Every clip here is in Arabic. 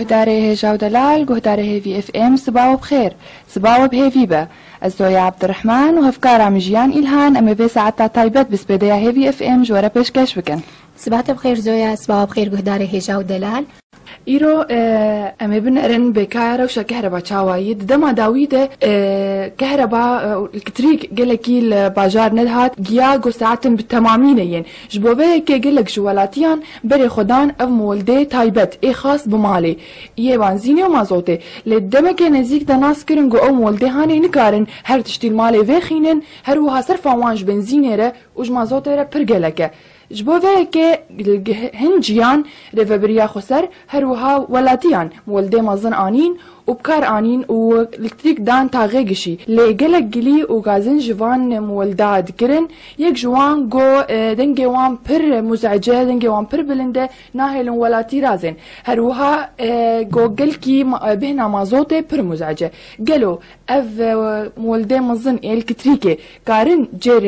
قهداره هجاو دلال قهداره هيفي اف ام صباحو بخير صباحو بهيفي با الزويا عبد الرحمن وهفكار عمجيان إلهان أما في ساعتا طيبت بس بدايا هيفي اف ام جوارا بيشكش بكن صباح بخير زويا صباح بخير قهداره هجاو دلال إيرو أما بنقرن بكهرباء وشا كهرباء تشاوايد دما داويدة كهرباء الكتريك قلكي الباجار ندهات جياغو ساعتن بالتمامين جبوه كي قلك جوالاتيان بري خدان أو مولدي تايبت إي خاص بمالي إيه بنزيني ومازوتي لدما كي نزيك دا ناس كرنجو أو مولدي هاني نكارن هر تشتي المالي فيخينن هر وها صرفا وانج بنزيني را وج مازوتي را برقلكه جبوه که هنجیان رفبریا خسر هروها ولاتیان مولده مازن آنین و بکار آنین و الکتریک دان تاغه گشی لگلک گلی و گازن جوان مولداد کرن یک جوان گو دنگه وان پر مزعجه دنگه وان پر بلنده ناهلن ولاتی رازن هروها گو گل کی بهنا مازوته پر مزعجه گلو اف مولده مازن الکتریکه کارن جر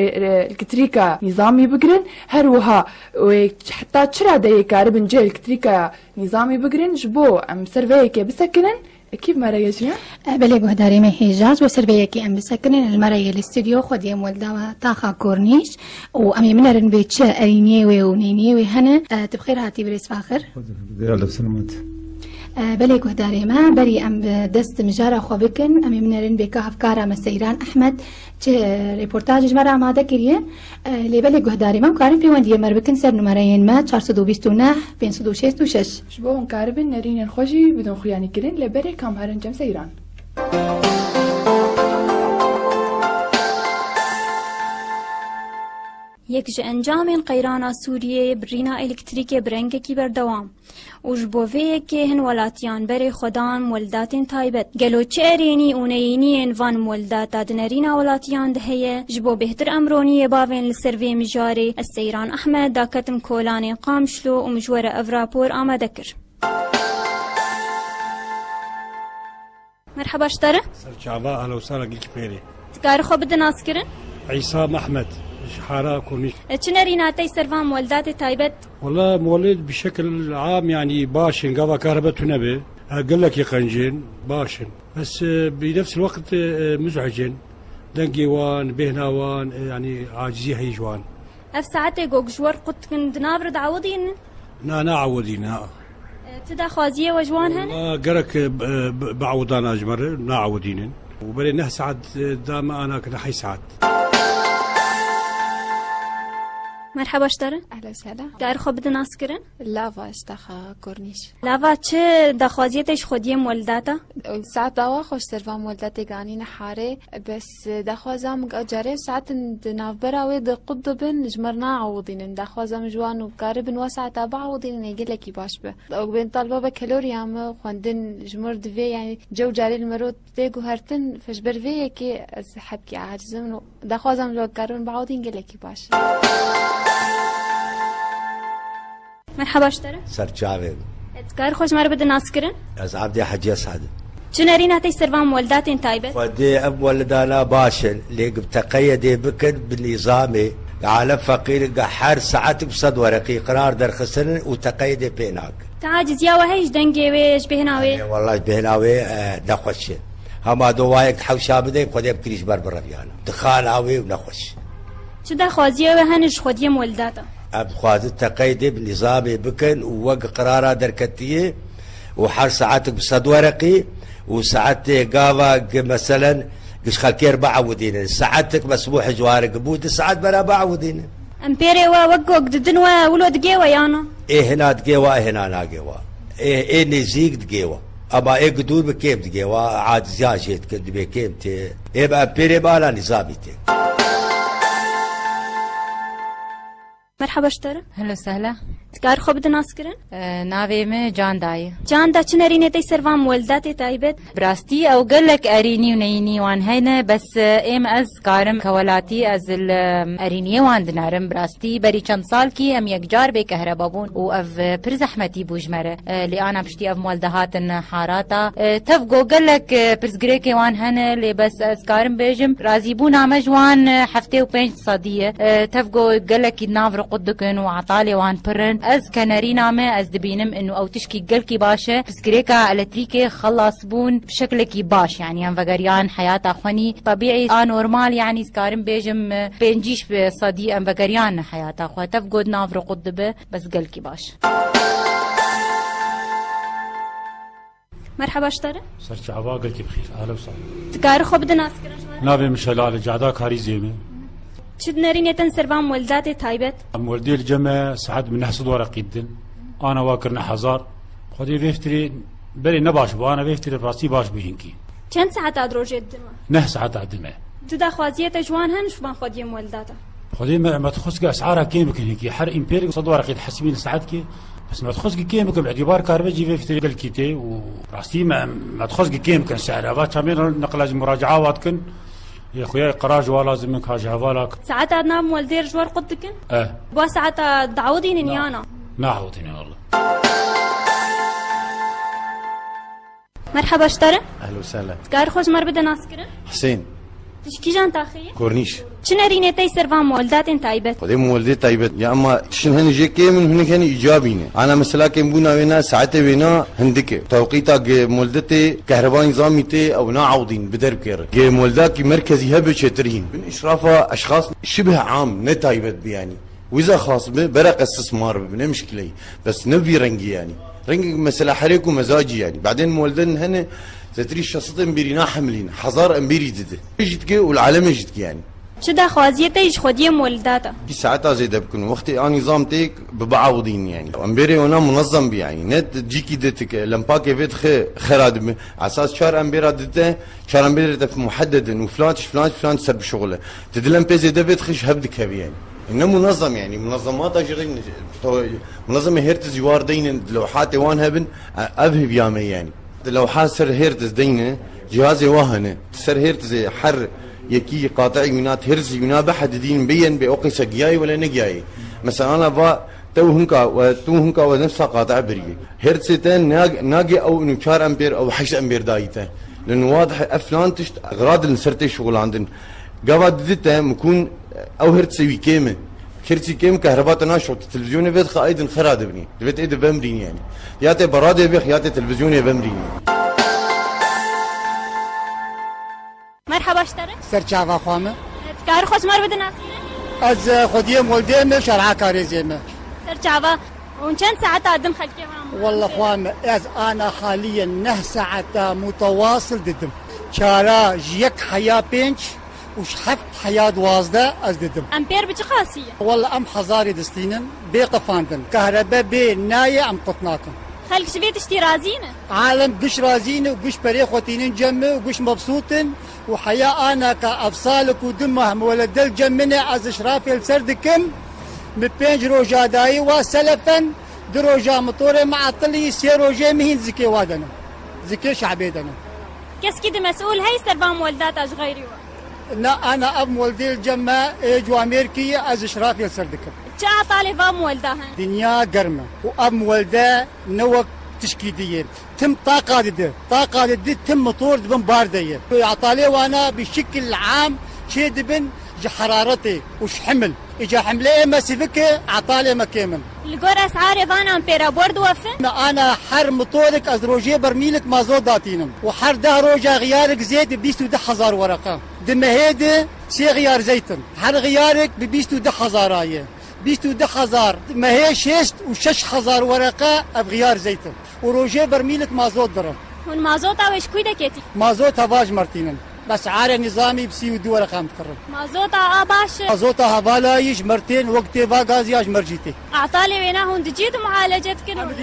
الکتریکا نظامی بگرن هروها و حتی چرا ده کاربن جر الکتریکا نظامی بگرن جبو ام سروی که بسکنن كيف مرة يجري؟ بلي قهداري ما حجاز وسربيكي أم بسكنين المرة الاستوديو خدي مولدا تاخا كورنيش وأمي منرن بيتشا أرينيوي ونينيوي هنا تبخير هاتي بريس فاخر يلا سلامات بلي قهداري ما بري أم دست مجارة خوابكن أمي منرن بكا أفكارا مسيران أحمد ريبورتاج مرة ما ذكريه اللي بلي قهداري ما مقارن في وندي مربكن سر نمرين ما 429 566 شبو مقاربن نرين الخوجي بدون خياني كرين لبري كام هرن جم سيران یک جه انجام قیرانا سوریه برینا الکتریکی برنگ کی بردوام و جبوه که هن ولاتیان بری خدان مولداتین تایبت گلو چرینی اونینی انوان مولدات دنرینا ولاتیان دهیه جبو بهتر امرونی باوین لسروی مجاری السیران احمد داکتم کولانی قامشلو و مجور افراپور آماده کر مرحبا اشتره سرچاوا اهلا وسهلا قلت بيري تقار خو بدنا ناسكرن عصام احمد حارة كورنيش تشنرينا تي سرفان مولدات تايبت والله مولد بشكل عام يعني باشن قضى كهرباء نبي قال لك يقنجن باشن بس بنفس الوقت مزعجن دنقيوان بهناوان يعني عاجزي هي جوان اف ساعتي جوج جوار قد كنت نابرد عوضين نا عوضين تدا خوازيه وجوان هن قرك بعوضان اجمر نا عوضين وبلي نه ساعات دام انا كده حي ساعات مرحبا اشترن اهلا وسهلا قاعد خو بدنا ناسكرن لافا اشتخا كورنيش لافا چه دخوازيتش خوديه مولداتا ساعات دوا خوش سرفا مولداتي قانين حاري بس دخوازام جاري ساعات نافبراوي قطبن جمرنا عوضين دخوازام جوان وقاربن وساعة تابع عوضين يقول لك باش به وبين طالبه بكالوريام خوندن جمر دفي يعني جو جاري المروت تيجو هرتن فجبر في كي حبكي عاجزم دخوازام جو قاربن بعوضين يقول لك باش مرحبا اشترى سرچاوي تقار خوش مر بدنا ناسكرن از عبدي حجي اسعد شنرينا تي سرفان مولداتين تايبت ودي اب ولدانا باشن اللي بتقيد بكن بالنظامي عالم فقير قحر ساعات بصد ورقي قرار در خسن وتقيد بيناك تعاجز يا وهيش دنجي ويش بهناوي والله بهناوي نخش هما دوايك حوشا بدي خدي بكريش بربريانا دخاناوي ونخش شدا خوازيه وهنش خوديه مولداتا أبخاذ التقيد بنظامي بكن ووق قرارة دركتية وحر ساعاتك بصد ورقي وساعات قاوة مثلا قش خالكير بعودين ساعاتك مسموح جوارك بود ساعات بنا بعودين امبيري ووقوق ددنوا ولو دقيوة يانا ايه هنا دقيوة ايه هنا ناقيوة ايه نزيق دقيوة اما ايه قدور بكيم دقيوة عاد زياجيت كد بكيمتي ايه بقى امبيري بالا نظاميتي مرحبا اشترى هلا وسهلا تقار خو بدنا ناسكرن ناوي من جان داي جان دا چنرينه تي سرفان مولداتي تايبت براستي او قلك اريني ونيني وان هينا بس ام از كارم كولاتي از الاريني وان دنارم براستي بري چند سال كي ام يكجار بكهربابون و اف پر زحمتي بوجمره اللي انا بشتي اف مولدهات حاراتا تفقو قلك برزغريكي وان هنا اللي بس از كارم بيجم رازيبونا مجوان حفتي و 5 صديه تفقو قلك نافر قدكن وعطالي وان برن از كنارينا ما از دبينم انه او تشكي قلكي باشا بس كريكا الكتريكي خلص بون بشكلكي باش يعني هم فقريان حياتا خوني طبيعي نورمال يعني سكارم بيجم بينجيش بصديق ام فقريان حياتا خو تفقد نافر قدبه بس قلكي باش. مرحبا اشتري صرت عبا قلت بخير اهلا وسهلا. تكار خو بدنا ناسكرن نافي مشلال جعدا كاري زيمه شد نارينيتن سرفام ولداتي تايبت ولدي الجمع سعد من نحصد ورق يدن انا واكرنا حزار خدي بيفتري بري نباش بو انا بيفتري براسي باش بينكي كم ساعات ادروجي الدمه 9 ساعات عدمه تدا خوازيته جوان هنش ما خدي ولداته خدي ما تخصك اسعارها كيف يمكن هيك حر امبير صد ورق تحسبين ساعتك بس ما تخصك كيف يمكن باعتبار كاربجي بيفتري الكيتي وراسي ما تخصك كيف يمكن سعرها باتشامين نقل مراجعه واتكن يا خويا قراج ولا لازمك حاجه هذاك ساعات عندنا مولدير جوار قدكن بوا ساعات دعودين انيانا نعوديني والله. مرحبا اشتري اهلا وسهلا. كار خوش مر بدنا ناسكرن حسين تشكي جان تاخي كورنيش شنريني تي سرفام ولدات تايبت قديم ولدي تايبت يا اما شن هن جيكي من هنك هن ايجابيين انا مثلا كم بونا وينا ساعته وينا هندك توقيتا مولدتي كهرباء نظاميتي او نعوضين بدركير مولداكي مركزي هبه شترين من اشرافها اشخاص شبه عام نتايبت يعني واذا خاص برق استثمار بنا مشكله بس نبي رنجي يعني رنجي مثلا حريك ومزاجي يعني بعدين مولدن هن تدري شخصية امبيرينا حملين حزار امبيري دده جدك والعالم جدك يعني شدا خوازيته ايش خديه مولداته بساعتها زي بكون وقتي انا نظامتك ببعوضين يعني امبيري وانا منظم يعني نت جيكي دتك لمباكي فيت خراد على اساس شهر امبيرا دته شهر امبيرا محدد وفلان سب شغله تدلم بيزي دفيت خش هبدك هبي يعني انه منظم يعني منظمات اجرين منظمه هيرتز يواردين لوحات وان هبن اذهب يامي يعني لوحات سر هيرتز دينه جهازي واهنه سر هيرتز حر يكي قاطعي يونات هرز يونا بحددين مبين بأوقيسة جاي ولا نجاي مثلا أنا با تو هنكا ونفسها قاطع بريه هرتزتين ناقي أو إنه 4 أمبير أو 8 أمبير دايته لأنه واضح أفلان تشت أغراض اللي سرتي شغل عندن قبل ددته مكون أو هرتزي ويكيمه هرتزي كيم كهرباء ناشط التلفزيون بيت خايد خراد بني بيت إيد بمرين يعني ياتي برادة بيخ ياتي تلفزيون بمرين. مرحبا اشتري سرچاوا خامه کار خوش مر بدنا از خودیم ولدم شرعه کاری زیمه سرچاوا اون چند ساعت ادم خلقي والله خامه از انا حاليا 9 ساعات متواصل ددم شارع جيك حياه بنش وش حفت حياه 12 از ددم امبير بچ خاصيه والله ام حزاري دستينن بيقفاندن كهرباء بي نايه ام قطناكم خلق شوية اشتي رازينه عالم قش رازينه وقش بري خوتينين جمه وقش مبسوطن وحياة انا كافصالك ودمهم ولد الجمنه از اشرافي السردكم مبينج روجا داي وسلفا دروجا مطوره معطلي سيروجا مهين زكي وادنا زكي شعبيدنا كسكي دي مسؤول هي سربام ولدات اش غيري لا انا ام ولدي الجمه اجوا امريكيه از اشرافي السردكم شا طالب ام ولدها دنيا قرمه وام ولده نوك تشكيديه تم طاقه دي تم مطور دبن بارديه عطالي وانا بشكل عام شي دبن حرارتي وش حمل اجا حمله ما سيفك عطالي مكيمن الجور اسعاري فانا امبيرا بورد وفن انا حر مطورك از روجي برميلك مازوت داتينم وحر ده روجا غيارك زيت ب 21000 ورقه دم هيدي سي غيار زيتن حر غيارك ب 21000 آيه 21000 ما هي 6 ورقه بغيار زيتن وروجي برميلك مازوت درم هون مازوت اوش كويدا كيتي مازوت هواج مرتينن بس عار نظامي بسي 2 ورقه متقرب مازوت باش مازوت هوالايش مرتين وقت غازياج مرجيتي اعطالي وينا هون جيد معالجتكن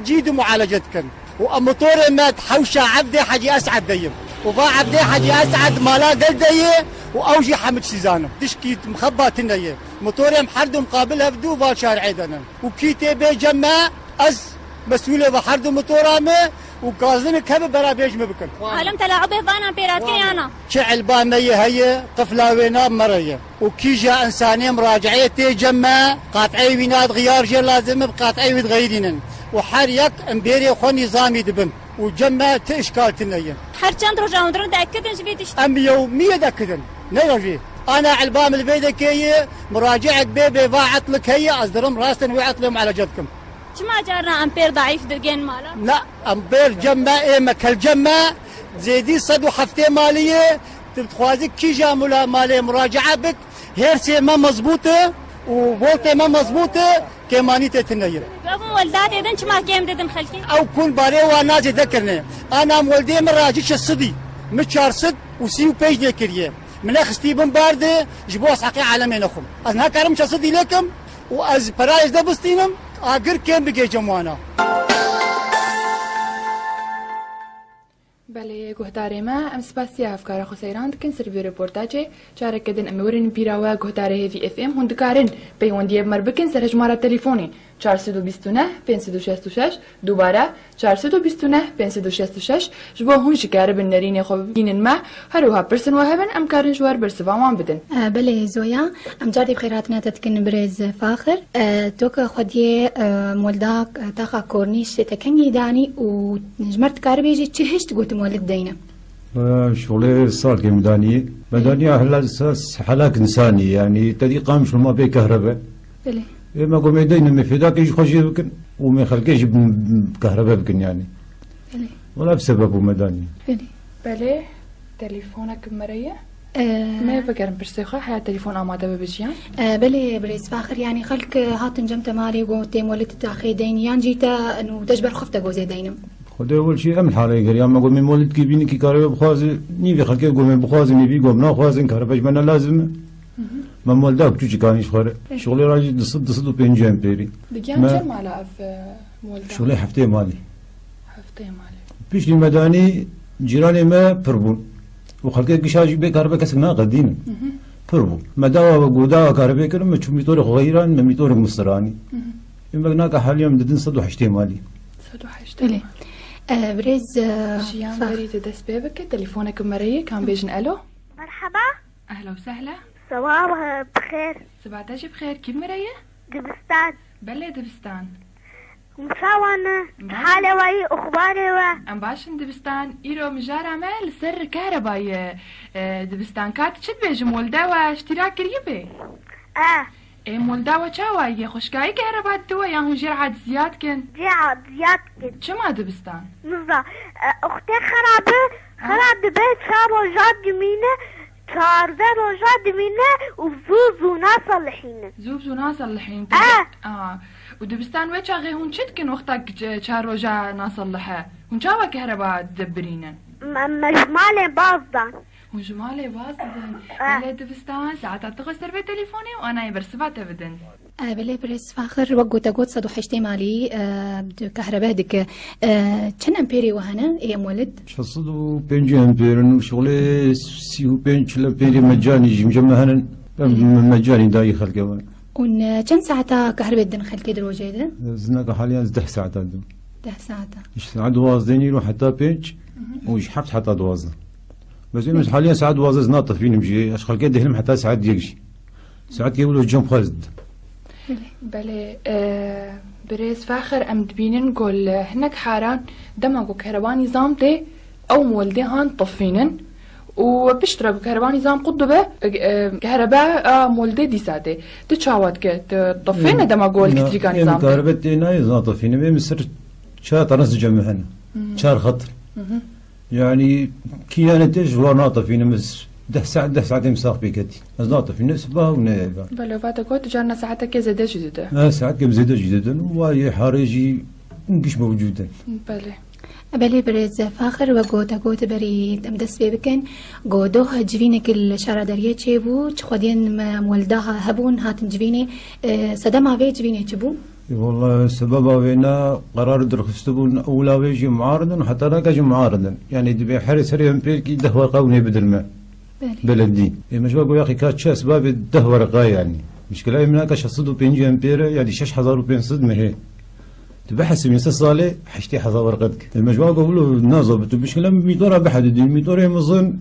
جيد معالجتكن وامطور ما تحوش عبدي حاجي اسعد ديم وبا عبدي حاجي اسعد مالا قلديه واوجي حمد سيزانه تشكي مخبات النيه موتور محرد مقابلها بدو بالشارع دنا وكيتي بجمع از مسؤوله بحرد موتورامه وكازن كب برا بيجم بكن عالم تلاعبه فانا بيراتكني انا شعل باميه هي قفله وينا مريه وكيجا انسانيه مراجعيه تجمع قاطعي وينات غيار جي لازم بقاطعي وتغيرين وحريك امبيري خو نظامي دبن وجمع تاشكال تنيه حر كان رجع ندرن تاكدن شفيتش ام يوميه تاكدن نرجي انا علبام الفيديو كي مراجعه بيبي باعت لك هي ازدرم راسن وعت لهم على جدكم ما جارنا امبير ضعيف درجين مالا؟ لا امبير جمع ايما كالجمع زيدي صد وحفتي ماليه تتخوازك كي جامولا ماليه مراجعه بك هيرسي ما مزبوطه وفولتي ما مزبوطه كماني تتنير قبل ولدات اذا ما كيم ددن خلكي او كون باري وانا ذكرني انا مولدي من راجيش الصدي متشار صد وسيو بيج ذكريه من اخستي بن بارده جبوا اسحقي عالمين اخم انا كرم صدي لكم واز برايز دبستينم اگر كم بگه جموانا بله گهداره ما ام سپاسی افکار خسیران دکن سروی رپورتاجه چاره کدن ام ورن بیراوا گهداره هفی اف ام هندکارن پیوندی مر بکن سر جماره تلفونی 429 566 دوباره 429 566 جبو هون شکار بن نرین خوب بینن ما هروها برسن وهبن ام کارن جوار برسوان بدن بله زویا ام جاری بخیراتنا تتكن برز فاخر توك خديه مولداك تاخا كورنيش تكني داني ونجمرت كاربيجي تشهشت قلت مولد دينا شغلي صار كمداني مداني هلا اساس حلاك انساني يعني تدي قام شو ما بي كهرباء بله ما قوم يدينا ما في ذاك يجي خوشي بكن وما يخلقيش بكهرباء بكن يعني بله ولا بسببه مداني بله تليفونك مريه ما بقرن برسخة حياة تليفون آماده ببجيان بله بريس فاخر يعني خلك هاتن جمت مالي وقوتي مولد تاخي دين يان جيتا انه تجبر خفتا قوزي دينم خد اول شيء امن حالي غير ياما قوم مولد كي بيني كي كهرباء بخازي نيفي خلقي قوم بخازي نيفي قوم ناخازن كهرباء جمنا لازم ما مولداك تجي كانيش خير شغلي راجي دصد وبين امبيري دقيقة كم على مولد شغلي حفتي مالي مالي بيش المداني جيراني ما بربون وخلقي قشاج بي كهرباء كسنا قديم بربون مداوا وقودا كهرباء كلهم ما تشوف ميتور غيران ما ميتور مصراني اما هناك حاليا بدن صدو حشتي مالي بله بريز شيان بريد دس بيبك تليفونك مريه كان بيجن الو مرحبا اهلا وسهلا صباح بخير صباحك بخير كيف مريه دبستان بله دبستان مساوانا حالة وي أخباري و ام باشن دبستان ايرو مجار عمل سر كهرباي دبستان كات شد بيج مولدا واشتراك ريبه اي مولدا وچاواي خوشكاي كهرباء دوا يا هو جرعه زياد كن زياد كن چما دبستان نزا اختي خراب بيت شابو جاد يمينه 14 روجا دمينه وزوزو ناصلحين زوزو ناصلحين ودبستان وچا غي هون چتكن وقتك 4 روجا ناصلحه هون چاوا كهرباء تدبرينن مجمالي بازدان مجمالي بازدن بله دبستان ساعات تغسر بتليفوني وانا يبرسبات بدن بله بريس فاخر وقوتا قوت صدو حشتي مالي كهرباء دك كن امبيري وهنا اي مولد شصدو بنجي امبيرن وشغلي سيو بنج لامبيري مجاني مجمهن مجاني داي خلقه ون كم ساعة كهرباء دن خلقي دروجه ده زناك حاليا 10 ساعات دم 10 ساعات ايش ساعات وازدين يروح حتى بنج وش حفت حتى دوازن بس مش حاليا ساعات دوازن ناطف فين مشي اش خلقي دهلم حتى ساعات يجي ساعات يقولوا جنب خالد بله بريس فاخر ام دبينن قول هناك حاران دماغو كهرباء نظام تي او مولدي هان طفينن وبيشتركوا كهرباء نظام قطبه كهرباء مولدي دي ساعتي تشاوت طفينا دماغو الكتريكا نظام كهرباء تينا نظام طفينا بين مصر شات رنس جمعنا شار خطر يعني كيانتش وناطه فينا مس 10 ساعات مساق بيكتي ناطه في نسبه ونايبه بلو فاتكوت جارنا ساعتك زاد جديده ساعات كم زاد جديده وهي حارجي مش موجوده بله بلي بريز فاخر وقوتا قوت بريد امدس بيبكن قودوها جفينك الشارع تشيبو تخدين مولداها هبون هاتن جفيني صدمها في جفيني تشبو والله سببها بينا قرار درخستبون اولا ويجي معارضا حتى لا كاجي معارضا يعني دبي حرس هريم بيركي دهور قوني بدل ما بلدي مش بقول يا اخي كاتش اسباب الدهور قاي يعني مشكله من هناك شصدوا بينجي امبير يعني 6000 وبين صد مهي تبحث من صالة حشتي حظا ورقتك المجموعة قولوا نازل مشكلة ميتورا بحدد الميتورا مظن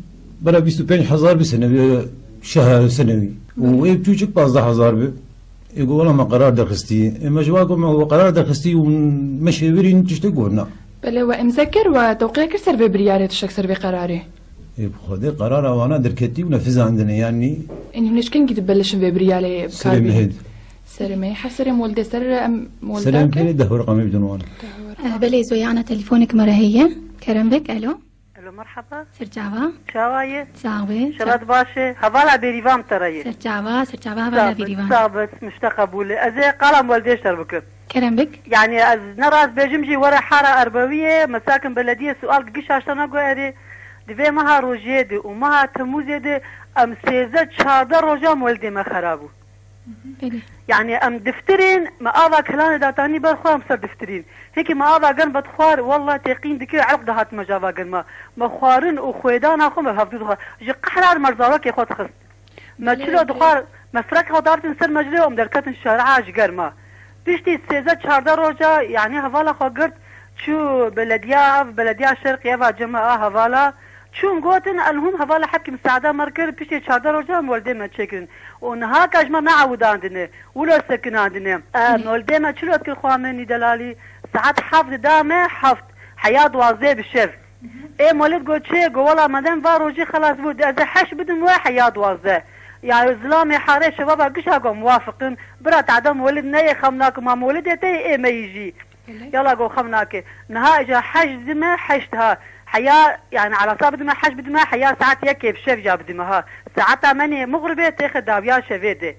بلا 25,000 بسنة شهر سنوي ويبتوجك 15,000 يقول والله ما قرار درخستي المجموعة هو قرار درخستي ومشاورين تشتقونا بلا ومذكر وتوقيع كسر ببريالة الشكسر بقراره خذي قرار وانا دركتي ونفذها عندنا يعني انه ليش كان تبلش ببريالة سليم هيد سر ما حسر مولده سر مولده سلام كيني دهور رقمي بدون وانا بلي زويا أنا تليفونك مرة هي كرم بك. ألو مرحبا سرجاوا شوايه ساوي شبات باشا هفالا بريفام ترى سرجاوا هفالا بريفام ثابت مشتقبول ازي قلم والديش تربك كرم بك يعني از نراس بيجمجي ورا حاره اربويه مساكن بلديه سؤال قش عشان قاري دبي مها روجيدي ومها تموزيدي ام سيزت شاده رجام والدي ما خرابو يعني ام دفترين ما ابا كلان داتاني برخوام صار دفترين هيك ما ابا قن بتخوار والله تيقين دكي علق دهات ما جابا قن ما خوارن وخويدان اخو ما هفدو جي قحرار مرزاوك ياخذ خص ما تشلو دخار مسرك خضارت نسر مجري ام دركات الشارع اجقر ما بيشتي سيزت شارده روجا يعني هفالا خقرت شو بلديه شرقيه فجماعه هفالا شو قوتن المهم هفالا حبكي مساعده مركر بيشتي شارده روجا مولدي ما تشكن ونها كاجما ما عود عندنا ولا سكن عندنا مولدي ما شلو كل خوامني دلالي ساعات حفظ دامه حفظ حياه وازي بالشف ايه مولد قلت شيء والله مادام فاروجي خلاص بود اذا حش بدن واحد حياه وازي يعني زلامي حاري شباب قش هاقو موافقين برات عدم ولدنا خمناك ما مولدتي ايه ما يجي يلا قو خمناك نها اجا حش دماء حشتها حياة يعني على صاب دماء حش بدماء حياة ساعات يكي بشيف جاب دماء ساعات مني مغربة تاخد دابيا شفيدي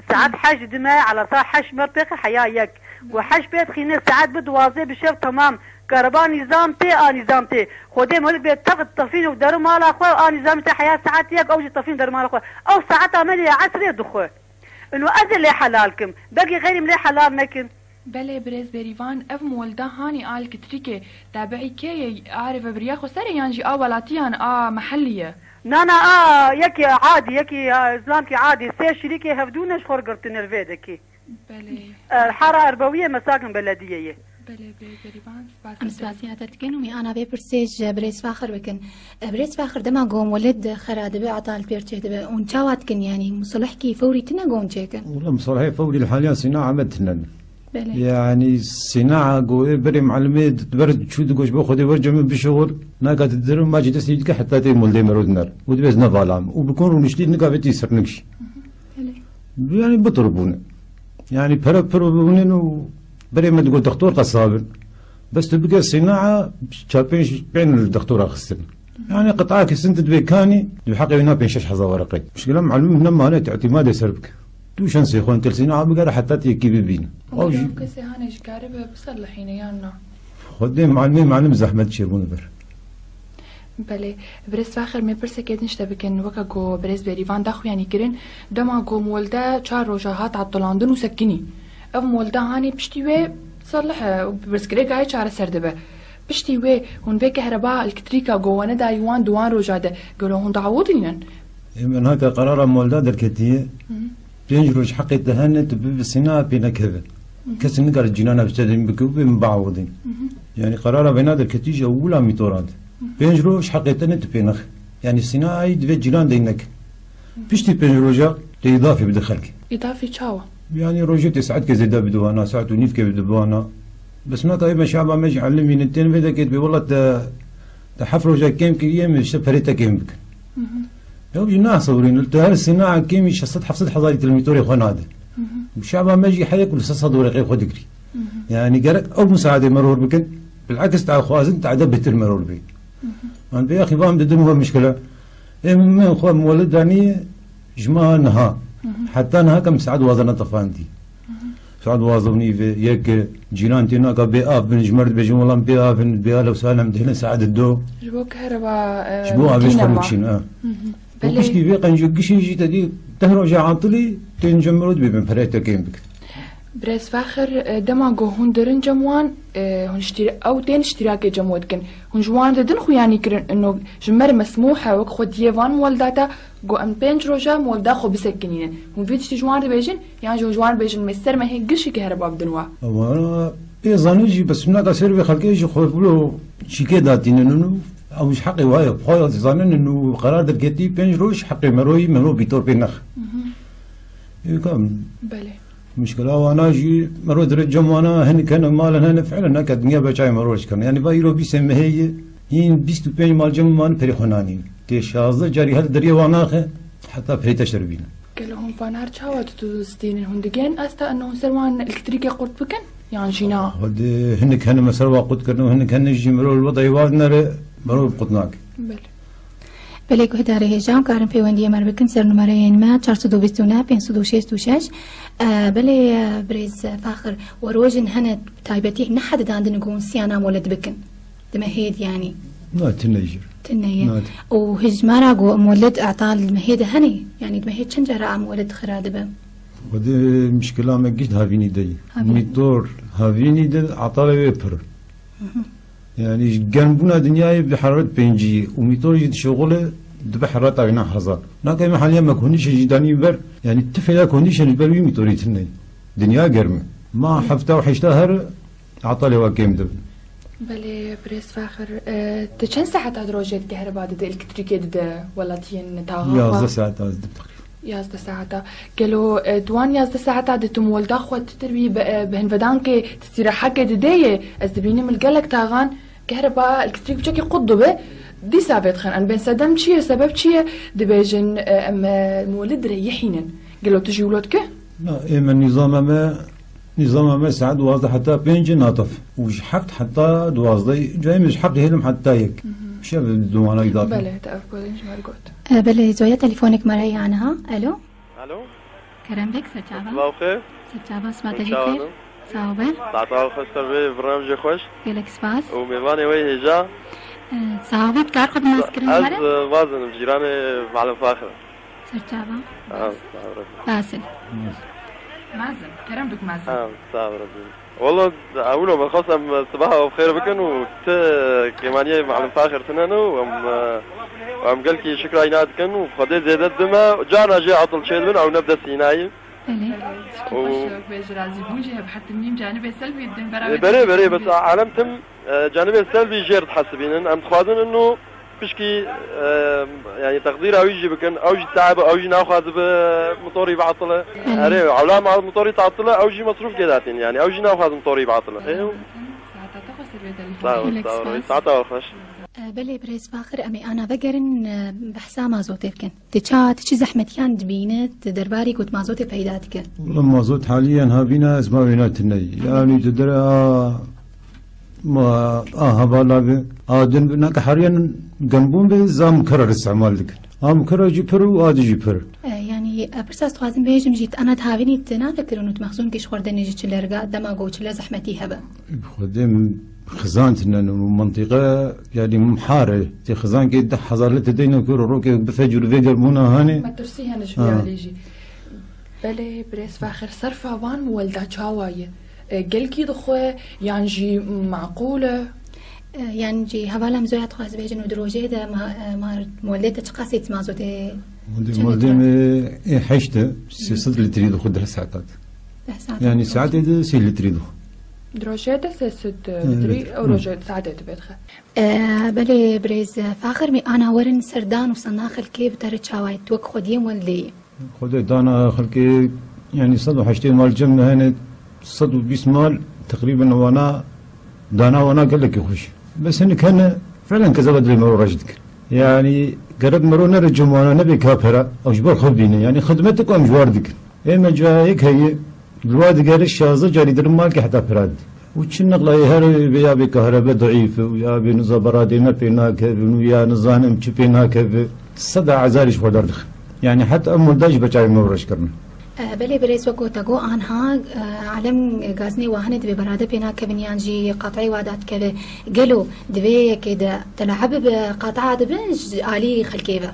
ساعات حش دماء على صاب حش مربخ حياة يك وحش بيت خيني ساعات بدوازي بشيف تمام كهرباء نظامتي نظامتي خودي مولد بيت تاخد طفين ودارو مال اخوه نظامتي حياة ساعات يك اوجي طفين دارو مال اخوه او ساعات عملي عصري دخوه انه اذن لي حلالكم باقي غيري ملي حلال نكن بله بريز بريفان اف مولده هاني آل كتريكي تابعي كي اعرف برياخو سري يانجي ولاتيان محليه نانا يكي عادي يكي اسلامكي عادي سي شريكي هفدونش خرقرت نرفيدكي بله الحاره اربويه مساكن بلديه بله بريفان سباسي تتكن ومي انا ببرسيج بريز فاخر بكن بريز فاخر دما قوم ولد خراد بي عطال بيرتشي دبا ونشاواتكن يعني مصلحكي فوري تنا قوم تشيكن والله مصلحي فوري الحاليا صناعه مدتنا يعني الصناعة قوي بري معلمي تبرد شو تقولش باخذ برجع من بشغل ناقة الدرم ما جيت اسيدك حتى تيمول دي مرود نار ودبز نفالام وبكون ونشتي نقابتي يسر نكش يعني بطربون يعني بربون بري ما تقول دكتور قصابر بس تبقى الصناعة شابين بين الدكتور خسر يعني قطعك سنت دبيكاني بحقي هنا بين شش حظا ورقي مش كلام معلوم هنا ما اعتماد يسربك توشان سيخون تلسينا عبقى حتى تيكي ببين أو كسي هاني شكارب بصلحين يانا خدين معلم زحمة شيربون بر بله بريز فاخر مي برسه كده نشتبكن وكا جو بريز بريفان داخو يعني كرين دما جو مولده چار روجاهات عطلاندن وسكني اف مولده هاني بشتيوه صلح برسكري قاي چار سردبه بشتيوه هون في كهرباء الكتريكا جو وانا دا يوان دوان روجاده قالوا هون تعوضين من هكا قرار مولده دركتيه بينجروش حقي تهنت بالصناعة بينا كذا كسر نقر الجنانة بستدين بكوبي مبعوضين يعني قرارة بينادر كتيجة أولى ميتورات بينجروش حقي تهنت بينخ يعني الصناعة يدفع جنان دينك بيشتي بينجروجا إضافي بدخلك إضافي شاوة يعني روجتي ساعات كزيدا بدوانا ساعات ونيف كبدوانا بس ما طيب شعبا ماجي علمي نتين بيدا كتبي والله تحف روجا كيم كريم مش فريتا كيم بك لو جينا صورين قلت هذه الصناعة كيمي شصت حفصت حضارة الميتوري خنادة الشعب ما يجي حياك ولا صصد ورقي خدكري يعني قالك أو مساعدة مرور بكن بالعكس تاع خوازن تاع دبت المرور بي أنا يا أخي فاهم دم هو مشكلة من خو مولد يعني جماعة نها حتى نها كم سعد وازنا طفاندي سعد وازني في يك جيران تينا كبي بن جمرت بيجون والله بي لو سالم دهنا سعد الدو جبو كهرباء جبوها بيش خلوكشين وكش كي بيقى نجوكش يجي تدي تهرجع عطلي تنجمرود بين فريتا كيم بك بريس فاخر دما جو هون درن جموان هون او تين اشتراك جمود كن هون جوان ددن خو يعني كرن انه جمر مسموحه وك خد يفان مولداتا جو ام بنج روجا مولدا خو بسكنين هون فيتش جوان بيجن يعني جوان بيجن مستر ما هي قش كهرباء بدنوا وانا بيزانيجي بس هناك سيرفي خلقي خوف له شيكي داتين انه او مش حقي وهاي بخوي ظنن انه قرار دركتي بنج روش حقي مرو بيتور بينخ يكم بله مشكلة وانا جي مرو درجم وانا هن كان مال هنا فعلا هكا الدنيا بجاي مروش كان يعني بايرو بيسمى هي ين 25 مال جم مان فريخوناني تي 16 جاري هل دري وانا حتى فريت شربينا قالوا هم فانار شاوات تستين هندجين أستا أنه سروان إلكتريكي قرط بكن يعني جينا هذا هنك هن مسروا وقت كرنو هنك هن جمرو الوضع وادنا مرو بقطناك بله گهداری هجام کارم پیوندی مر بکن سر نمره ما 429 566 بله بريز فاخر وروجن هنا تايبتي نحد داندن نقول سيانا مولد بكن دمهيد يعني لا تنيجر تنية وهجمارا جو مولد اعطال المهيد هني يعني دمهيد شنجرا مولد خرادبه ودي مشكلة ما جيت هافيني دي ميتور هافيني دي عطاله ويبر يعني جنبنا دنياي بحرارة بنجي وميتور يد شغله بحرارة عينا حزار لكن محليا ما كونيش جداني بر يعني التفيلا كونيش البروي ميتوري تني دنيا جرمه ما حفته وحشتها عطاله واقيم دب بله بريس فاخر تشن ساعة تدروجة الكهرباء ضد الكتريكية ضد ولا تين تاغا 11 ساعة تقريبا 11 ساعة قالوا دوان 11 ساعة دتم ولدا خوات تربي بهنفدان كي تستيرا حاجة ددية أزدبيني من الجلك تاغان كهرباء الكتريك بشكل قطبة دي سابت خان أنا بين سدم شيء سبب شيء دبيجن أما مولد ريحينن قالوا تجي ولادك لا إما نظام ما ساعد واضح حتى بينج ناطف وش حفت حتى دوازدي جاي مش حفت هلم حتى يك شو بدوانا إضافة بله تأكل إنش مرقط بله زويا تليفونك مري عنها ألو كرم بك سرچاوا الله خير سرچاوا سمعت خير صاوبه تعطاو خسر بي برنامج خوش لك سباس وميماني وي هجا صاوبه كار قد ماسكرين از مرة وازن بجيراني معلم فاخر سرچاوا باسل مازن كرم بك مازن صابر والله أولو من خاصة صباحا وبخير بكن وت كمانية معلم فاخر تنانو وعم قال كي شكرا يناد كن وخدي زيادة دما جانا جي عطل شيء من أو نبدأ سيناي بجرازي بوجه بحتى منيم جانبي سلبي الدم بري بس علمتم جانبي السلبي جير تحسبين أم تخوضن إنه بشكي يعني تقدير أو يجي بكن أو يجي تعب أو يجي ناخذ بموتوري بعطله أري علا مع الموتوري تعطله أو يجي مصروف جداتين يعني أو يجي ناخذ موتوري بعطله أيوه ساعتها خوش بله بريس فاخر أمي أنا بقرن بحسا مازوت يمكن تشي زحمتيان دبينت درباري كنت مازوت فايداتك والله مازوت حاليا هابينا اسمها بينات الني يعني تدري ما هبالا آدن بناك حاليا جنبون بزام كرر استعمال لك مكرر جيبر وآدي جيبر يعني برساس توازن بيجم جيت أنا تهاوني تنا فكر إنه تمخزون كيش خوردني جيت لرجع دماغو تلا زحمتي هبا خدم خزانتنا منطقة يعني محارة تي خزان كي حضر لتدين كور روك بفجر فيجر منا هاني ما ترسيها نشوي عليجي بله بريس فاخر صرفها وان مولدا شاوايه قال كي دخوه يعني جي معقولة يعني جي هوالا مزوية تخواز بيجن ودروجي ده ما مولدة تقاسيت ما زوتي مولدة حشته صد اللي تريده خد ساعات يعني ساعات ده سي اللي تريده دروجي ده سد لتري أو روجي ساعات بيدخل بلي بريز فاخر مي أنا ورن سردان وصناخل كيف ترى شواي توك خديم ولدي خدي دانا خلكي يعني صدوا حشتين مال جمنا هنا صدوا بيسمال تقريبا وانا قال لك يخش بس انك كان فعلا كذا بدري مرو رجدك يعني قرب مرو نرجم وانا نبي كابرا او جبر خبيني يعني خدمتك ام جواردك اما جايك هي الواد قال الشازه جاري درمالك حتى فراد وتشن نقله هر يا بكهرباء ضعيف ويا بنزبرادي ما بيناك ويا نظام ام بيناك صدع عزارش ودردخ يعني حتى ام داج بتاعي مرو رشكرنا بله بريس وكو تاقو آنها علم غازني واهنة دبي برادة بينا كبنيان جي قاطعي وادات كله قالوا دبي كده تلعب بقاطعة دبنج آلي خلكيفة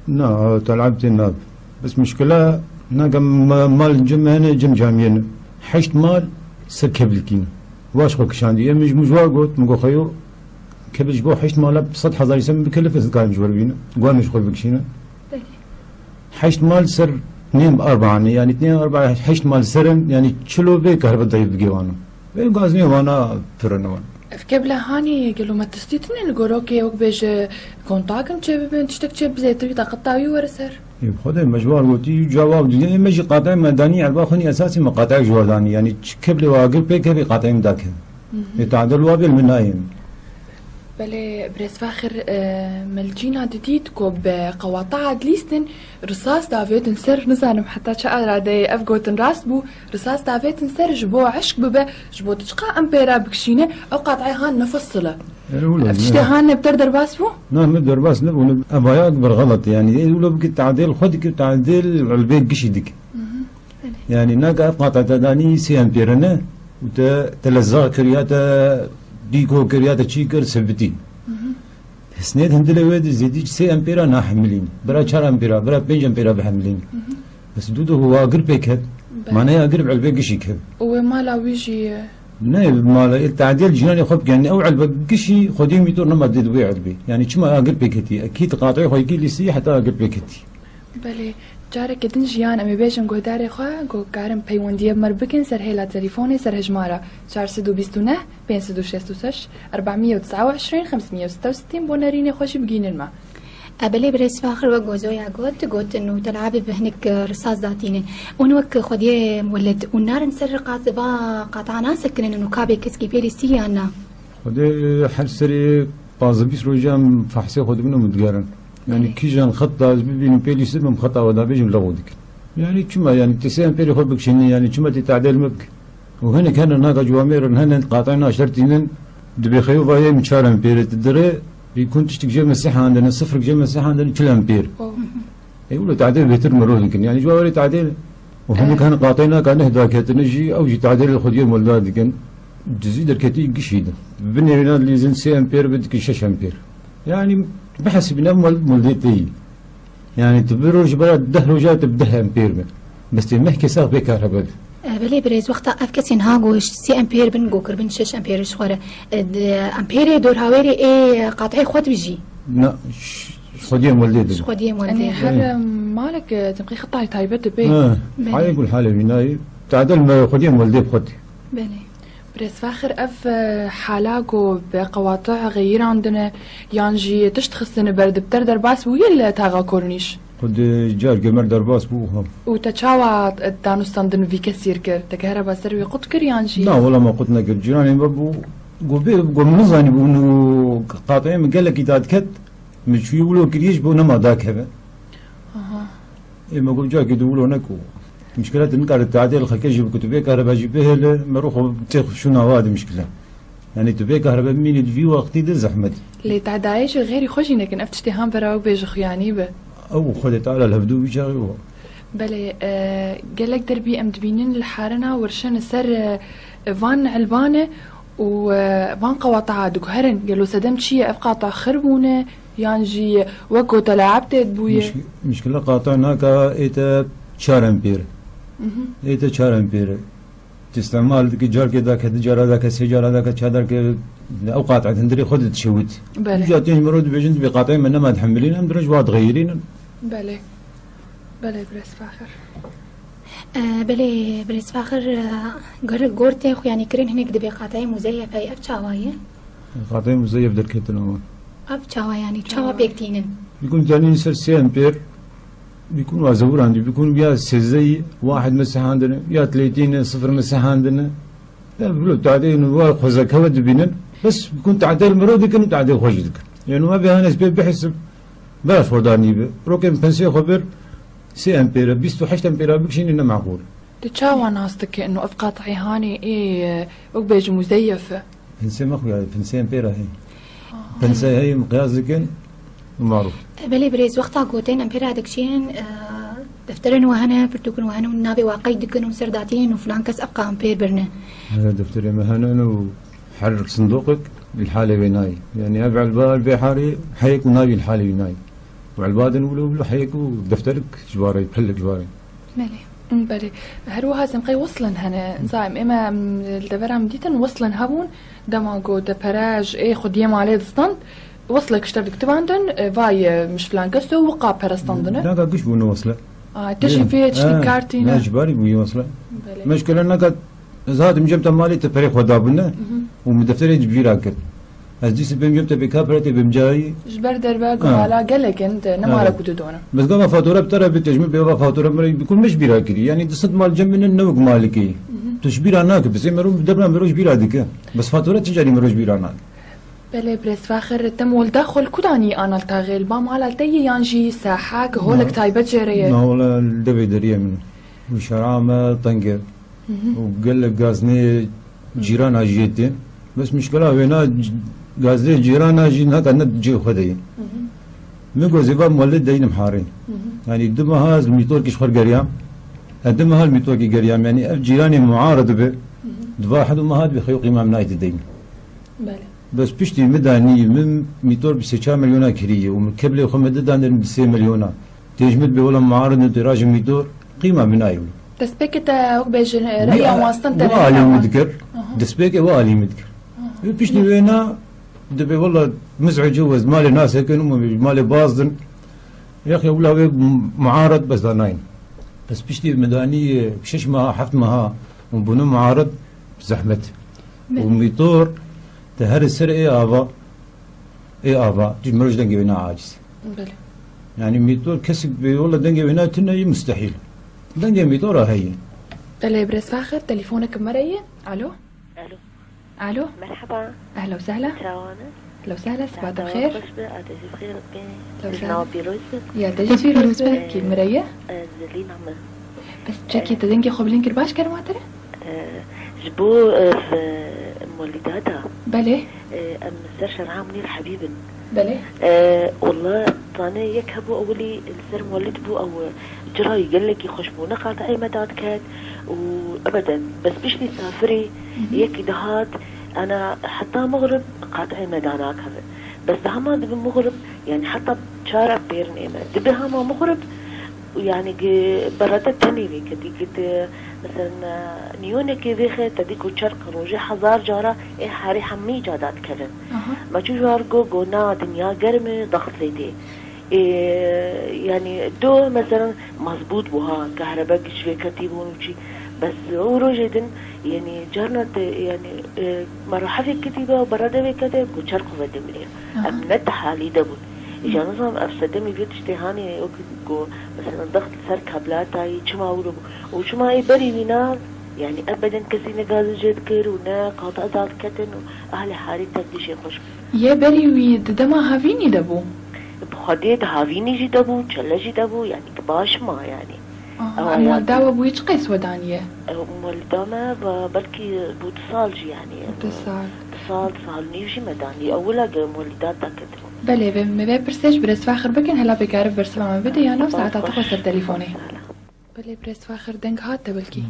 لا تلعبت الناب بس مشكلة ناقم مال جم هنا جم جامين حشت مال سر كبلكين واش خوك شاندي يمج مجوار قلت مقو خيو كبل جبو حشت مال بصد حزار يسمى بكلف إذا مجوار بينا قوان مش خوي بكشينا حشت مال سر 2 يعني 2 حشت مال سرن يعني تشلو بي كهرباء ضعيف بجيوانا بين غازني وانا فرنوان في قبل هاني قالوا ما تستيتني نقولوكي وك بيج كونتاكم تشبي بنت تشتك تشب زي تري تقطعي ورسر خذ مجوار وتي جواب دي مجي قاطع مدني على باخني اساسي مقاطع جواداني يعني قبل واقف بي كبي قاطع مداك يتعدل وابل من نايم بله بريس فاخر ملجينا ديديتكو بقواطع دليستن رصاص دافيتن سر نزانم حتى شاء رادي افقوتن راسبو رصاص دافيتن سر جبو عشق ببا جبو تشقى امبيرا بكشينه او قاطعي هان نفصله افتشتي هان بتردر باسبو؟ نعم نقدر باس نبو ابايا اكبر غلط يعني لو بك تعديل خدك تعديل البيت قشيدك يعني ناقا قاطع تداني سي امبيرنا وتلزق كرياتا ديكو كرياتا تشيكر سبتين سنيد هندلة ويد زيدي سي امبيرا نحملين برا 4 امبيرا برا 5 امبيرا بحملين بس دودو هو قرب هيك معناها قرب على البيت قشي كهب ومالا ويجي نايب مالا التعديل جناني خب يعني او على البيت قشي خدي ميتور نما ديد ويع البيت يعني كما قرب هيك اكيد قاطعي خو يجي لي سي حتى قرب هيك بله جارك دنجيان امي بيجن جو داري خو جو كارم بيونديه مربكن سر هيلا تليفوني سر هجماره 429 566 429 566 بوناريني خوش بقين الماء بلي بريس فاخر وجوزويا قلت انه تلعبي بهنك رصاص ذاتيني ونوك خديه مولد والنار نسر قاطع ناسك انه كابي كسكي بيلي سيانا خديه حسري بازبيس روجام فحسي خد منه متقارن يعني كيجان خطة بين بيلي سبم خطة ودا بيجن لغودك يعني كما يعني تسين بيلي خبك شني يعني كما تتعدل مبك وهنا كان ناقة جوامير هنا قاطعنا شرطين دبي خيوفا هي من 4 امبير تدري يكون تشتك جيم الصحة عندنا 0 جيم الصحة عندنا 2 امبير يقولوا تعديل بيتر مرور يمكن يعني جوامير تعديل وهنا كان قاطعنا كان نهدا كتنجي او جي تعديل الخديم ولاد كان تزيد الكتي قشيده بني ريناد اللي زين 6 امبير بدك 6 امبير يعني بحسب نمول مولدتي يعني تبروج برا دهرو جات بده امبير بس تمحكي ساق بكهرباء بلي بريز وقتا افكسين هاغوش 6 امبير بن جوكر بن 6 امبير شخوره امبير دور هاويري ايه قاطعي خود بيجي لا خديه مولدتي خديه مولدتي يعني حال مالك تبقي خطاي تايبت بي هاي يقول حاله بناي تعدل ما خديه مولدتي بخدي بلي بريس فاخر اف حالاقو بقواطع غير عندنا يانجي تشتخصن برد بتردر باس ويا تاغا كورنيش خد جار جمر درباس بوهم وتشاوا دانوستاندن في كثير كر تكهربا سروي قط كر يانجي لا والله ما قلنا كر جيراني بابو قو منظاني بونو قاطعين قال لك اذا كت مش يقولوا كريش بونا ما ذاك هذا اها ما قول جاك يقولوا نكو مشكلة نقال التعديل خلك يجيب كتبه كهرباء جيبه مروح بتاخذ شو نواد مشكلة يعني تبي كهرباء مين الفي وقتي ده زحمة اللي تعدايش غير يخشي لكن افتشتي هم براو بيجخ يعني به او خدت على الهبدو بيجاوي بلي قال لك دربي ام تبينين الحارنا ورشن سر فان علبانه وفان قواطع دكهرن قالوا سدمت شيء قاطع خربونه يانجي وكو تلاعبت بويه مشكلة قاطعنا كايتا 4 امبير ايتا 4 امبير تستعمال جار كذا كذا جار هذا كذا جار هذا كذا هذا كذا اوقات عندري خذ تشوت جاتين مرود بيجن بقاطعين من ما تحملين ام درج واحد غيرين بلي بريس فاخر بلي بريس فاخر قرتي خو يعني كرين هناك دبي قاطعين مزيف هي ابتشاوايه قاطعين مزيف دركتنا ابتشاوا يعني تشاوا بيكتينن يكون ثاني سر 6 امبير بيكون وازور عندي بيكون يا سيزي 1 مساحة عندنا يا 30 0 مساحة عندنا لا بلو تعديل وخذ كود بينن بس بيكون تعديل مرودك انه تعديل خوجدك يعني ما بها ناس بحسب بلا فوداني بروكن بنسي خبر 6 امبير 28 امبير بكشين انه معقول تشاوا ناستك انه افقاطعي هاني ايه وبيج مزيفه بنسي ما خويا بنسي امبير هي بنسي هي مقياسك معروف بلي بريز وقتها قوتين امبير هذاك شيء دفترن وهنا برتكن وهنا والنابي واقيدكن وسرداتين وفلان كس ابقى امبير برنا هذا دفتري مهنا وحرك صندوقك بالحالة بيناي يعني ابع البال بحاري حيك وناوي الحالة بيناي وعلبادن ولو حيك ودفترك جباري بحلك جباري بلي هروها سمقي وصلن هنا زايم اما الدبرة مديتن وصلن هبون دماغو دبراج ايه خد يم عليه دستند وصلك اشترك تبعندن فاي مش فلان كسو وقع برستندنا لا قاعد بونه وصله تشي فيه تشتي كارتينا لا جباري بوي وصله مشكلة انك زاد مجمت مالي تفريق ودابنا ومدفتري جبير اكل ازديس بمجمت بكابرتي بمجاي جبر درباك على قالك انت نمالك ودودونا بس قام فاتوره بترى بتجمع بيبقى فاتوره بيكون مش بيراكري يعني تصد مال جمن النوق مالكي تشبير هناك بس مروج دبنا مروج بيرادك بس فاتوره تجاري مروج بيرانك بله برس فاخر تم والداخل كوداني أنا التاغل بام على التي يانجي ساحاك هولك تايبت جريه ما ولا الدبي دريه من وشرامة طنجر وقال لك غازني جيران اجيتين بس مشكلة وينا غازني جيران اجينا كنا تجي خدي ميقو زيبا مولد دين محارين يعني دمها الميتور كيش خر قريام دمها الميتور كي قريام يعني جيراني معارض به واحد وما هاد بخيو قيمة من الدين بله بس بشتي مداني من ميتور بسيشا مليون كريه ومن قبل وخمد دان بسي مليون تجمد بولا معارض نتراج ميتور قيمة من ايوه تسبيك تا بيج رأي واسطن ترى وعلي مذكر تسبيك وعلي مذكر بشتي وينا دبي والله مزعج جوز مالي ناس هيك مالي باصدن يا اخي ولا معارض بس داناين بس بشتي مداني بشش ما حفت مها وبنو معارض زحمت وميتور تهر السر اي ابا تجمرج دنجي بنا عاجز بله يعني ميتور كسب والله دنجي بنا تنجي مستحيل دنجي ميتور هي بله برس فاخر تليفونك مرية الو الو الو مرحبا اهلا وسهلا شلونك؟ لو سهلا صباح الخير تجي بخير لو بين سهلا بيروز يا تجي في روزبك كي مرية زلين عمر بس تشكي تدنجي خبلين كرباش كرماترة جبو في مولداتها بله ام سر شرعا منير حبيبن بله والله طاني يكهبوا اولي السر مولد بو او جراي قال لك يخشبونا قاطع اي مداد كان وابدا بس بشتي سافري يك دهات انا حتى مغرب قاطع مداناك هذا بس دهما دب مغرب يعني حتى شارع بيرن ايما دب هما مغرب يعني برادة تاني كدي كده مثلا نيونك ذيخه تديكو شرق روجي حزار جارا ايه حاري حمي جادات كذا ما شو جارجو جونا دنيا قرمه ضغط زيتي إيه يعني دو مثلا مزبوط بها كهرباء شوي كتيبون وشي بس وروجدن يعني جارنا يعني مراحل كتيبه وبرادة كده كو شرق ودمرين امنت حالي دبون إذا نظام أفسدمي بيت اشتهاني أوكي مثلا ضغط سر كابلاتاي شما ورب وشما أي بري وينال يعني أبدا كسينا غاز جد كير ونا قاطع ذات كتن وأهل حاري تقديش يخش يا بري ويد دما هافيني دبو بخديد هافيني جي دبو تشلا جي دبو يعني كباش ما يعني المولداوة بويش قيس ودانية مولداما بلكي بوتصالجي يعني اتصال نيجي مداني أولا مولدات تاكترو بله بمبه برسش برس فاخر بكن هلا بكارف برس ما بده يا نفس ساعات تخسر تليفوني بله برس فاخر دنگ هات تبلكي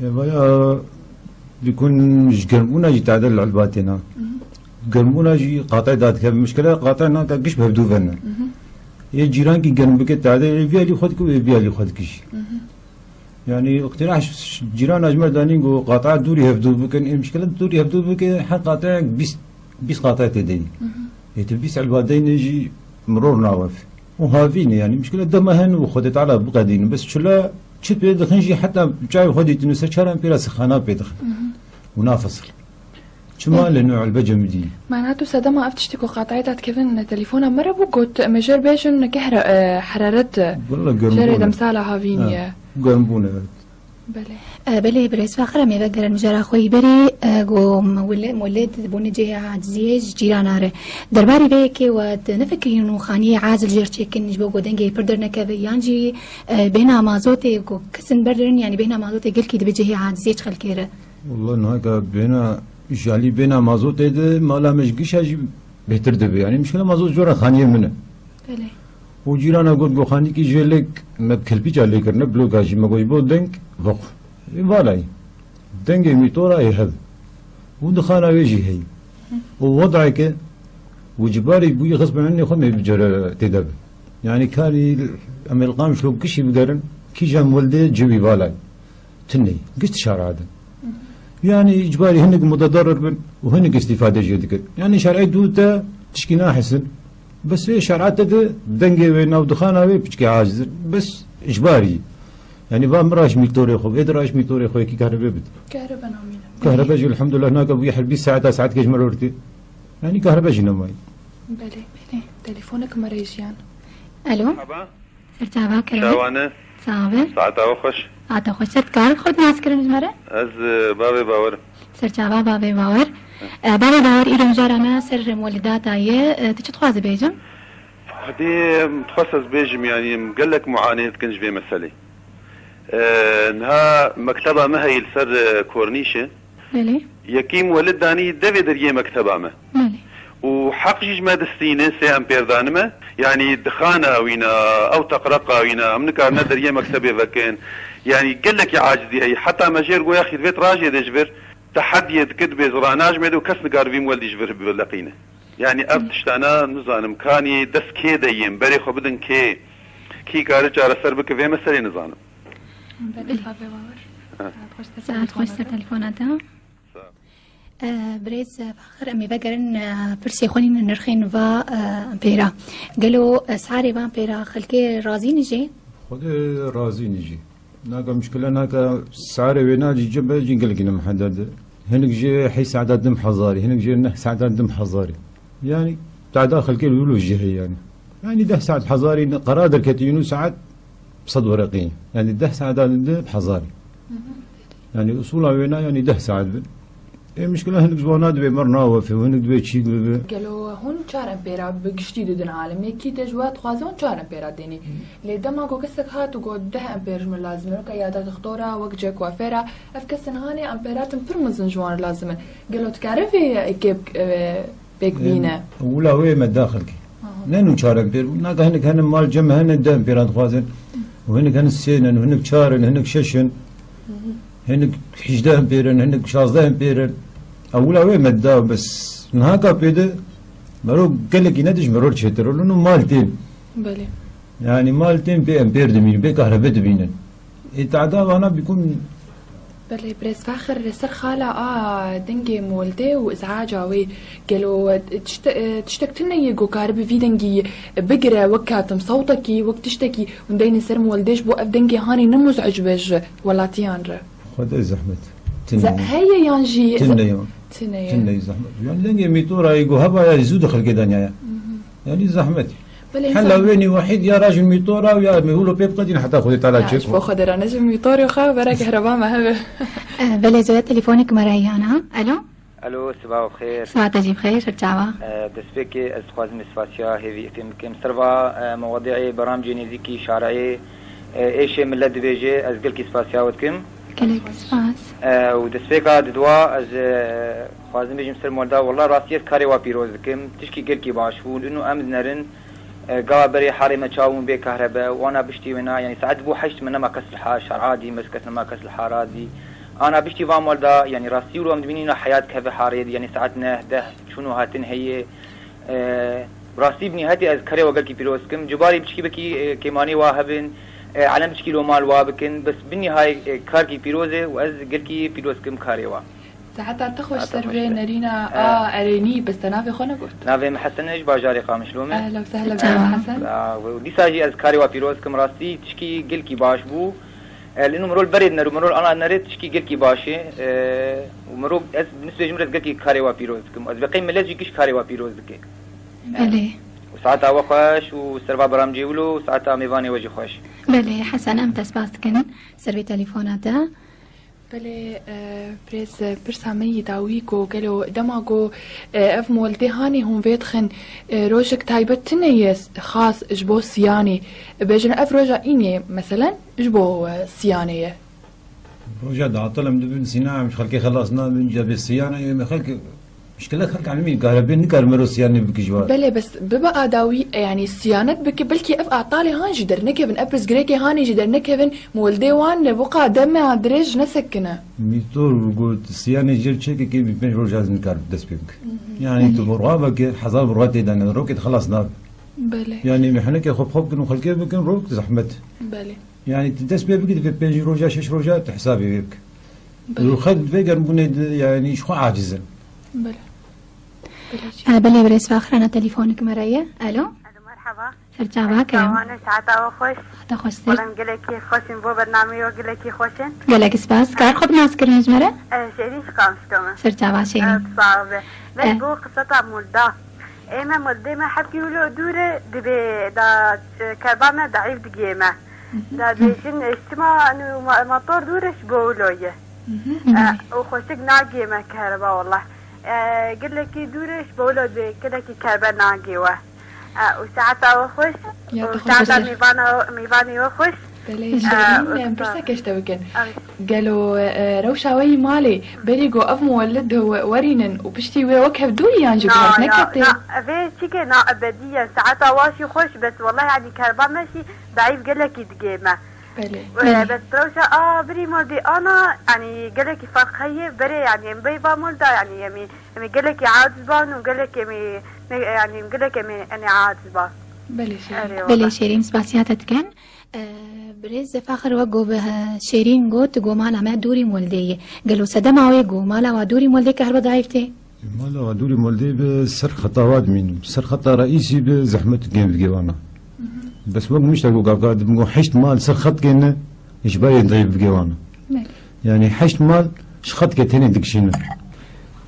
يا بايا بيكون جرمونا جي تعدل العلباتنا جرمونا جي قاطع داد كم مشكلة قاطعنا كاش بهدو فنا يا جيران كي جرم بك تعدل فيها اللي خدك وفيها اللي خدكش يعني اقتراح جيران اجمر دانينغو قاطع دوري هفدو بكن المشكلة دوري هفدو بك حق قاطع بيس قاطع تدين يتلبيس على الوالدين يجي مرور ناوف وهافيني يعني مشكلة دمهن وخدت على بقدين بس شلا شت بيدخنجي حتى جاي خدت نسا شارن بيلا سخانات بيدخن ونافصل شما لنوع البجم دي معناته سدما افتشتكو قاطعيتات كيفن تليفونها مرة بوكوت مجر بيشن كهرة حرارة جري دمسالة هافيني قرنبونة بله برس فاخر می بگر مجرا خوی بری گو مولد بونجی عزیز جیراناره درباری به که و نفکری انه خانی عازل جرچه کنج بگو دنگی پردر نکه یانجی بین آمازوت گو کسن بردرن يعني بين آمازوت قل کی دبجه عزیز خل کره والله نهاك بين جالي بين آمازوت ده مالا مشگیش هجی بهتر دبی يعني مشكلة آمازوت جورا خانیه منه بله وجيرانا قلت گو خانی کی جلک مبکلپی جالی کرنه بلوکاجی مگوی بود دنگ وقف فالاي دنجي ميتورا يهب ودخانا ويجي هي ووضعك وجباري بوي غصب عني خمي بجر تدب يعني كان أما القام شلو كشي بقرن كي جام ولدي جوي فالاي تني قست شارع هذا يعني إجباري هنك متضرر بن وهنك استفادة جدك يعني شرعي دوتا تشكينا حسن بس إيه شرعات دنجي وينا ودخانا وي بتشكي عاجز بس إجباري يعني فام راش ميتوري خو ادراش ميتوري خو كي كهرباء بد كهرباء نامين كهرباء جو الحمد لله هناك ابو يحل بي ساعات كيش مرورتي يعني كهرباء جينا ماي بله تليفونك مريجيان الو مرحبا ارتابا كلام شاوانه صابر ساعتها خوش عطا خوش كار خود ناس كرن جمره از بابي باور سرچاوا بابي باور بابا دار إيران جارنا سر مولدات هي تشتخواز بيجم هدي متخصص بيجم يعني مقلك معاناة كنج في مسألة انها مكتبة ما هي السر كورنيشة مالي يكيم ولد داني دافي دريه مكتبة ما مالي وحق جيج ما دستينه سي امبير دانما يعني دخانة وينا او تقرقة وينا امنكار ندريه مكتبة فكان يعني قلك يا عاجزي هي حتى ما جير يا اخي بيت راجي دجبر تحدي كتب زراناج مدو كس نقار في مولدي جبر بلقينه يعني ابتشتانا نظام كاني دس كي ديم بري خو بدن كي كارج على سربك في مسألة نظام ساعات خوش سر تلفوناتها بريز فخر امي بقرن برسي خونين نرخين فا امبيرا قالوا اسعاري فا امبيرا خلكي رازي نجي خود رازي نجي ناقا مشكلة ناقا سعر وينا جي جنب جي نقلقنا محدد هنك جي حيس عدد دم حضاري هنك جي نحس عدد دم حضاري يعني تعداد خلكي الولو الجهي يعني ده ساعة حضاري قرادر كتينو ساعات بصد ورقين يعني ده ساعة دم حضاري يعني اصولها وينا يعني ده ساعات مشكلة هنك جوانات بي مرنا وفي وهنك بي تشيك بي قالوا هون 4 امبيرا بقشتي دون عالم يكي تجوات خوازون 4 امبيرا ديني لي دما كو كسك هات وقو 10 امبير من لازم لو كيادا تختورا وقت جاك وافيرا افكسن هاني امبيرات برمزن جوان لازم قالوا تكارفي كيب بيك بينا ولا وي ما داخلك نانو 4 امبير ناقا هنك هن مال جمع هن 10 امبيرات خوازن وهنك هن السينن وهنك شارن هنك ششن هنك 11 امبيرن هنك 16 امبيرن اولا وين مدا بس نهاكا بيده مرو قالك ينادج مرور شتر لانه مالتين بلي يعني مالتين بي امبير دمين بي كهرباء دمين التعداد انا بيكون بلي بريس فاخر سر خالة دنجي مولدي وازعاجا وي قالوا تشتكتلنا يجو كهرباء في دنجي بقرا وكات مصوتكي وقت تشتكي وندين سر مولديش بو اف دنجي هاني نمزعج بج ولا تيانر خد زحمت هيا يانجي تنيا زحمت يعني لنجي ميتورا يقول هبا يزود خلق دنيا يعني زحمت حلا ويني واحد يا راجل ميتورا ويا ميقولوا بيب قدين حتى خذي طالع تشيك باخذ انا نجم ميتوري وخا برا كهرباء ما هبه بلي زوجة تليفونك مريانا الو صباح الخير صباح تجيب خير شرچاوا دسبيكي استخواز مسفاسيا هيفي كم سرفا مواضيع برامج نزيكي شرعي ايش من لد بيجي ازقل كي سفاسيا ودكم كلك سفاس ودسبيكا ددوا از خوازم بيجم سر مولدا والله راسيت كاري وا بيروز دكم تشكي قل كي باشفول انه امد نرن قوا بري حاري ما تشاوم بي كهرباء وانا بشتي ونا يعني ساعات بو حشت من ما كسل شرع عادي مسكت ما كسل حارادي انا بشتي فام ولدا يعني راسي ولو مدمنين حياه كذا حاري يعني ساعتنا ده شنو هاتن هي راسي بني هاتي اذكري وقال كي بيروسكم جباري بشكي بكي كيماني واهبن علم بشكي لو مال وابكن بس بالنهايه كاركي بيروزه واز قلكي بيروسكم كاريوا ساعتها تخوش سرفي نرينا اريني بس نافي خونا قلت نافي محسنش باجاري قامش لومه اهلا وسهلا بك حسن ودي ساجي اذكاري وبيروسكم راسي تشكي قلكي باش بو لانه مرول بريد مرول انا نريد تشكي قلكي باشي ومرول بالنسبه جمله قلكي كاري وبيروسكم از بقي ملجي كش كاري وبيروزك بلي وساعتها وخش وسربا برامجي ولو ساعتها ميفاني وجه خوش بلي حسن ام تسباسكن سربي تليفوناتا بلي بريس برسامي داويكو قالوا دماغو اف مولدي هاني هم بيدخن روجك تايبت تنيس خاص اجبو سياني بيجن اف روجا اني مثلا اجبو سيانية روجا دعطلم دبن سينا مش خلقي خلصنا من جاب السيانة خلقي مشكلة خلق علمي كهربين نكر مروسياني بكجوار بلي بس ببقى داوي يعني الصيانات بلكي اف اعطالي هان جدر نكفن ابرز جريكي هاني جدر نكفن مولدي وان بقى دمع دريج نسكنه ميتور قلت الصيانة جير تشيكي كي بيبنش روجاز نكر بدسبيك يعني انتو برغابك حظا برغاتي دانا روكت خلصنا بلي يعني محنك خب كنو خلقي بكن روك زحمت بلي يعني تدسبي بك في بيجي روجا شش روجا تحسابي بك الخد فيجر بني يعني شو عاجزا بلي بلي بريس فاخر انا تليفونك مريا الو مرحبا شرچاوا كم وانا ساعتا خوش خوش ولم قلكي خوشن بو برنامج وقلكي خوشن قلك سپاس کار خود ناس کرنج مره شيرين شكامشتوما شرچاوا شيرين صعبه بس بو قصة مولدا ايما مولدي ما حبكي ولو دوره دبي دا كربانه ضعيف دقيمه دا بيشن اجتماع انه موتور دورش بولويه وخوشك ناقيمه كهرباء والله قل لك دورش بولد كده كي كربنا جوا وساعتها وخش وساعتها ميباني وخش بلي شيرين برسك اشتوكن قالوا روشاوي مالي بريقو اف مولد هو ورينن وبشتي وكهف دوري يانجو كهف نكتي في شيكي نا ابديا ساعتها واشي خوش بس والله يعني كربان ماشي ضعيف قال لك يتقيمه بس روشا بري مولدي انا يعني قال لك فرق هي بري يعني مبيبا مولدا يعني قال لك عاجزبان وقال لك يعني قال لك انا عاجزبان بلي شيرين سباسياتت كان بريز فاخر وقو به شيرين قوت قو مالا ما دوري مولدية قالوا سدما ويقو مالا ودوري مولدي كهربا ضعيفتي مالا ودوري مولدي بسر خطوات منه سر خطا رئيسي بزحمة الجيم بجوانا بس وقت مش تقول قاعد بنقول حشت مال سر خط كنا يشبه ضعيف بجوانا يعني حشت مال شخط كتيني دكشينا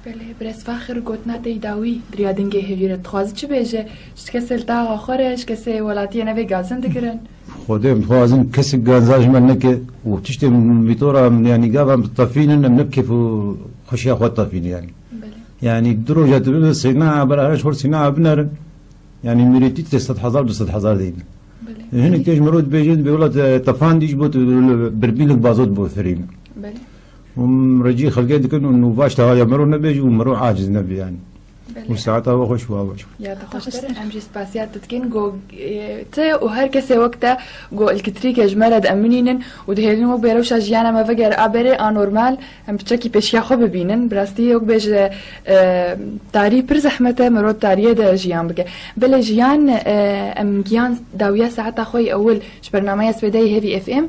بله برس فاخر قوت ناتي داوي دريادنجي هيفيرت خوازي چه بيجه شكسل تا آخرش کسی ولاتي نوی گازن دکرن خودم خوازم کسی گازاج من نکه و تشتي من بيطورا يعني قابا طافين نبكف وخشيا خود طافين يعني يعني دروجة صناعة براش هور صناعة بنار يعني مريتي 60000 200,000 دين هنا كيش مرود بيجين بيقول طفان ديش بوت بربيلك بازوت بو فرينا ومرجي خلقيت كانوا انه باش تهايا مرو نبيج ومرو عاجز نبي يعني وساعتها وخش واوش يا تخشتر امجي سباسيات تتكين جو تي وهر كسي وقتها جو الكتريك جمالد امنينن ودهلين وق بيروش جيانا ما فجر ابري انورمال ام بتشكي بيش ياخو ببينن براستي وق بيج تاري بر زحمته مرو تاريه ده جيان بك بلا جيان ام جيان داويه ساعتها خوي اول برنامج سبيداي هيفي اف ام